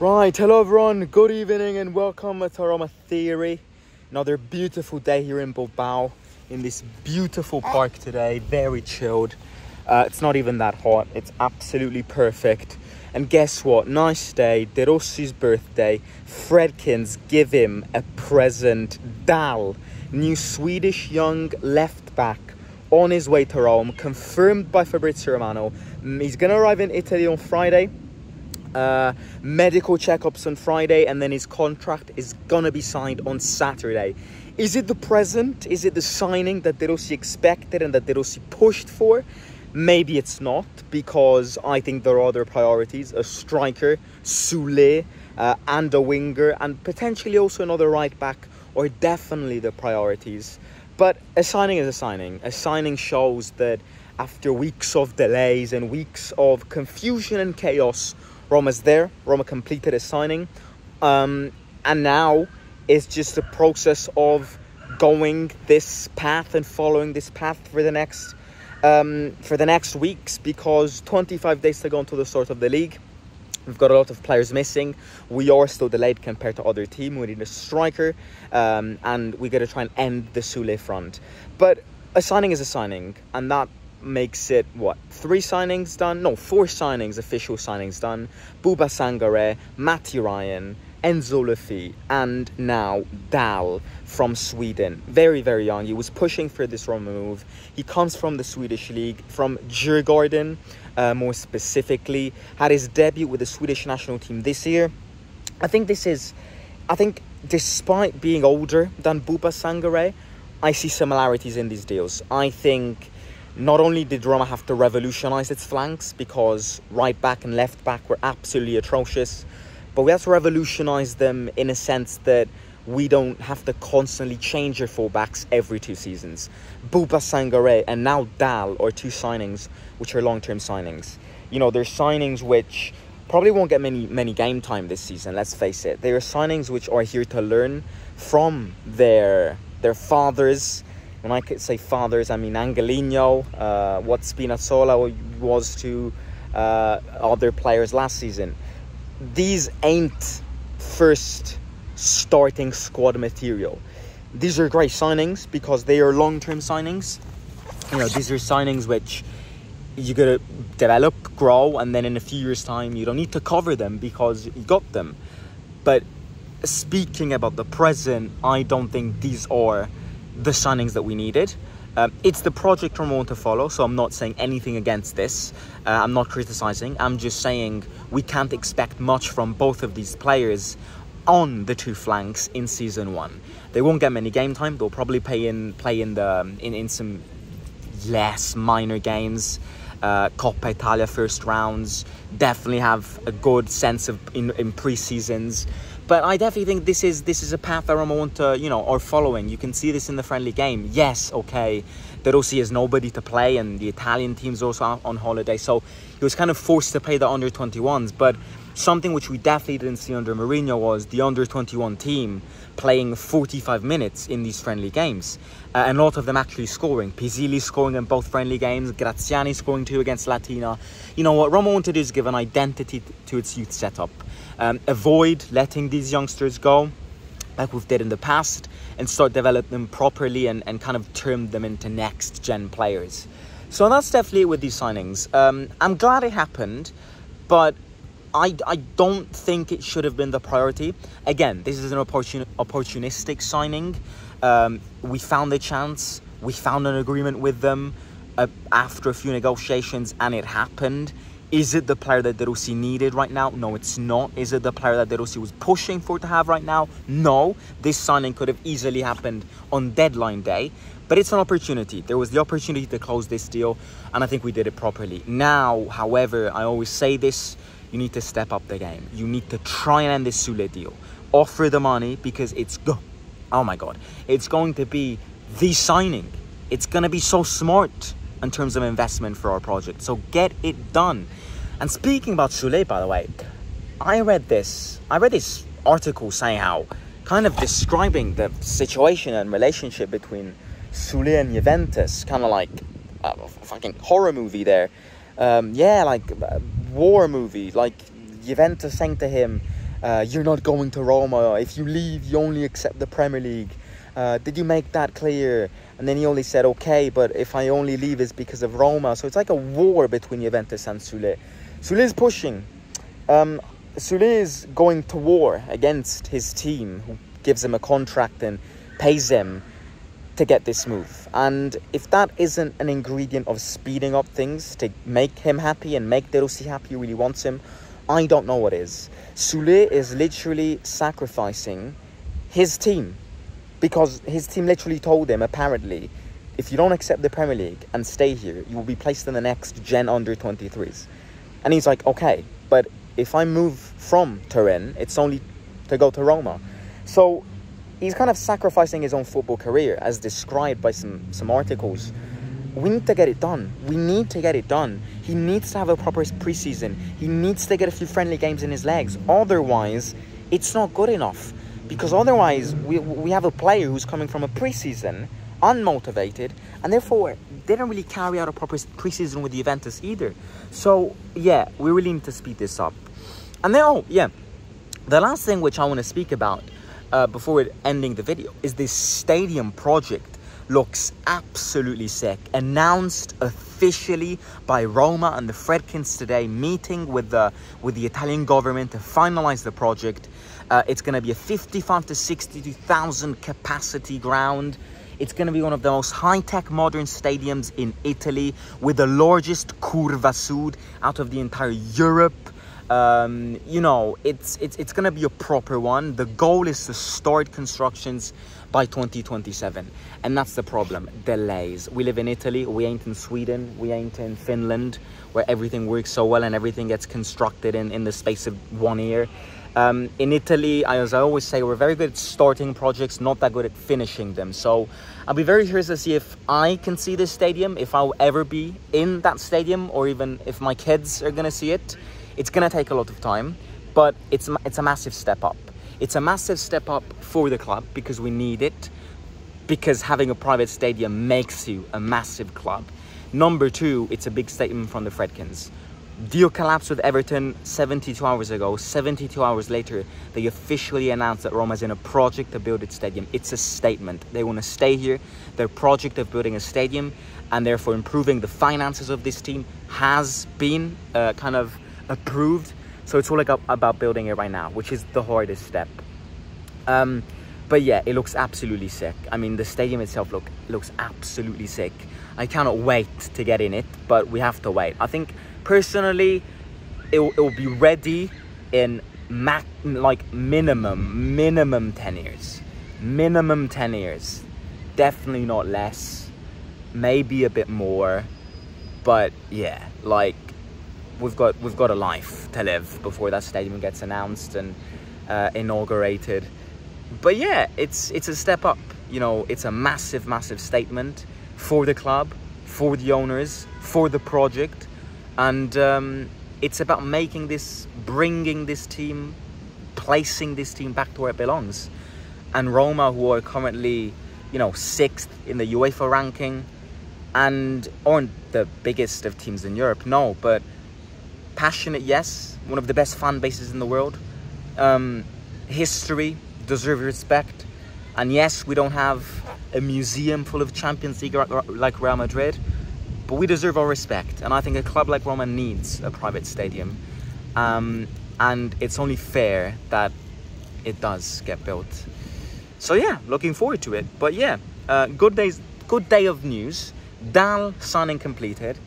Right, hello everyone, good evening and welcome to Roma Theory. Another beautiful day here in Bilbao, in this beautiful park today, very chilled. It's not even that hot, it's absolutely perfect. And guess what, nice day, De Rossi's birthday, Fredkins give him a present. DAHL, new Swedish young left back, on his way to Rome, confirmed by Fabrizio Romano. He's going to arrive in Italy on Friday. Medical checkups on Friday, and then his contract is gonna be signed on Saturday. Is it the present? Is it the signing that De Rossi expected and that De Rossi pushed for? Maybe it's not, because I think there are other priorities: a striker, Sule, and a winger, and potentially also another right back, or definitely the priorities. But a signing is a signing. A signing shows that after weeks of delays and weeks of confusion and chaos, Roma's there. Roma completed a signing, and now it's just a process of going this path and following this path for the next weeks, because 25 days to go until the start of the league. We've got a lot of players missing. We are still delayed compared to other teams. We need a striker, and we got to try and end the Sule front. But a signing is a signing, and that makes it, what, 3 signings done? No, 4 signings, official signings done. Buba Sangare, Matti Ryan, Enzo Lefi, and now DAHL from Sweden. Very, very young. He was pushing for this Roma move. He comes from the Swedish league, from Djurgården, more specifically. Had his debut with the Swedish national team this year. I think despite being older than Buba Sangare, I see similarities in these deals. I think not only did Roma have to revolutionize its flanks, because right back and left back were absolutely atrocious, but we have to revolutionize them in a sense that we don't have to constantly change our fullbacks every 2 seasons. Buba Sangare and now DAHL are 2 signings which are long-term signings. You know, they're signings which probably won't get many game time this season, let's face it. They are signings which are here to learn from their fathers. When I could say fathers, I mean Angelino, what Spinazzola was to other players last season. These ain't first starting squad material. These are great signings because they are long-term signings. You know, these are signings which you gotta develop, grow, and then in a few years' time, you don't need to cover them because you got them. But speaking about the present, I don't think these are the signings that we needed. It's the project Roma want to follow, so I'm not saying anything against this. I'm not criticizing. I'm just saying we can't expect much from both of these players on the 2 flanks in season 1. They won't get many game time. They'll probably play in some less minor games, Coppa Italia first rounds. Definitely have a good sense of in pre-seasons. But I definitely think this is a path that Roma want to, are following. You can see this in the friendly game. Yes, okay, De Rossi has nobody to play, and the Italian team's also out on holiday, so he was kind of forced to play the under-21s. But something which we definitely didn't see under Mourinho was the under-21 team playing 45 minutes in these friendly games. And a lot of them actually scoring. Pizzilli scoring in both friendly games. Graziani scoring 2 against Latina. You know, what Roma wanted to do is give an identity to its youth setup. Avoid letting these youngsters go like we've did in the past, and start developing them properly and kind of turn them into next-gen players. So that's definitely it with these signings. I'm glad it happened, but I don't think it should have been the priority. Again, this is an opportunistic signing. We found a chance. We found an agreement with them after a few negotiations, and it happened. Is it the player that De Rossi needed right now? No, it's not. Is it the player that De Rossi was pushing for to have right now? No. This signing could have easily happened on deadline day, but it's an opportunity. There was the opportunity to close this deal, and I think we did it properly. Now, however, I always say this, you need to step up the game. You need to try and end this Sule deal. Offer the money, because oh my God, it's going to be the signing. It's going to be so smart in terms of investment for our project. So get it done. And speaking about Sule, by the way, I read this article saying how, kind of describing the situation and relationship between Sule and Juventus, kind of like a fucking horror movie there. Like war movie, like Juventus saying to him, You're not going to Roma. If you leave, you only accept the Premier League. Did you make that clear? And then he only said, okay, but if I only leave it's because of Roma. So it's like a war between Juventus and Sule. Sule is pushing. Sule is going to war against his team, who gives him a contract and pays him to get this move. And if that isn't an ingredient of speeding up things to make him happy and make De Rossi happy, who really wants him, I don't know what is. Sule is literally sacrificing his team, because his team literally told him, apparently, if you don't accept the Premier League and stay here, you will be placed in the next gen under 23s. And he's like, okay, but if I move from Turin, it's only to go to Roma. So he's kind of sacrificing his own football career, as described by some articles. We need to get it done. We need to get it done. He needs to have a proper preseason. He needs to get a few friendly games in his legs. Otherwise, it's not good enough. Because otherwise, we have a player who's coming from a preseason, unmotivated, and therefore didn't really carry out a proper preseason with Juventus either. So, yeah, we really need to speed this up. And then, oh, yeah, the last thing which I want to speak about before ending the video is this stadium project. Looks absolutely sick. Announced officially by Roma and the Fredkins today, meeting with the Italian government to finalize the project. It's going to be a 55 to 62,000 capacity ground. It's going to be one of the most high-tech modern stadiums in Italy, with the largest curva sud out of the entire Europe. You know, it's going to be a proper one. The goal is to start constructions by 2027, and that's the problem: delays. We live in Italy. We ain't in Sweden. We ain't in Finland, where everything works so well and everything gets constructed in the space of 1 year. In Italy, as I always say, we're very good at starting projects, not that good at finishing them. So I'll be very curious to see if I can see this stadium, if I'll ever be in that stadium, or even if my kids are going to see it. It's going to take a lot of time, but it's a massive step up. It's a massive step up for the club, because we need it, because having a private stadium makes you a massive club. Number two, it's a big statement from the Fredkins. Deal collapsed with Everton 72 hours ago. 72 hours later, they officially announced that Roma's in a project to build its stadium. It's a statement. They want to stay here. Their project of building a stadium, and therefore improving the finances of this team, has been kind of approved. So it's all about building it right now, which is the hardest step. But yeah, it looks absolutely sick. I mean, the stadium itself looks absolutely sick. I cannot wait to get in it, but we have to wait. I think personally it will be ready in minimum 10 years. Minimum 10 years. Definitely not less. Maybe a bit more. But yeah, like, we've got a life to live before that stadium gets announced and inaugurated. But yeah, it's a step up. You know, it's a massive statement for the club, for the owners, for the project. And it's about bringing this team, placing this team back to where it belongs. And Roma, who are currently, you know, 6th in the UEFA ranking, and aren't the biggest of teams in Europe, no, but passionate, yes, one of the best fan bases in the world. History, deserve respect. And yes, we don't have a museum full of Champions League like Real Madrid, but we deserve our respect. And I think a club like Roma needs a private stadium. And it's only fair that it does get built. So yeah, looking forward to it. But yeah, good day of news. DAHL signing completed.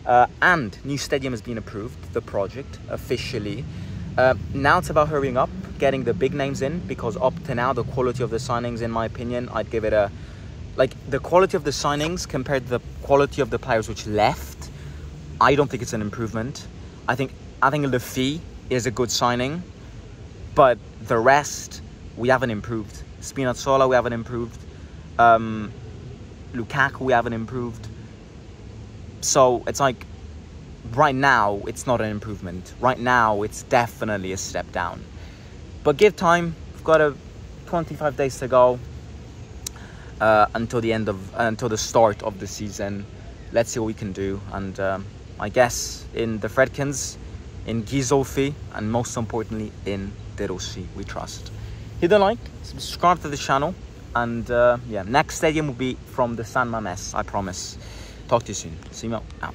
And new stadium has been approved, the project, officially. Now it's about hurrying up, getting the big names in, because up to now, the quality of the signings, in my opinion, I'd give it the quality of the signings compared to the quality of the players which left, I don't think it's an improvement. I think the fee is a good signing, but the rest, we haven't improved. Spinazzola, we haven't improved. Lukaku, we haven't improved. So it's like, right now, it's not an improvement. Right now, it's definitely a step down. But give time. We've got 25 days to go until the start of the season. Let's see what we can do. And I guess in the Fredkins, in Ghisolfi, and most importantly in De Rossi, we trust. Hit the like, subscribe to the channel, and yeah, next stadium will be from the San Mamés, I promise. Talk to you soon. See you out.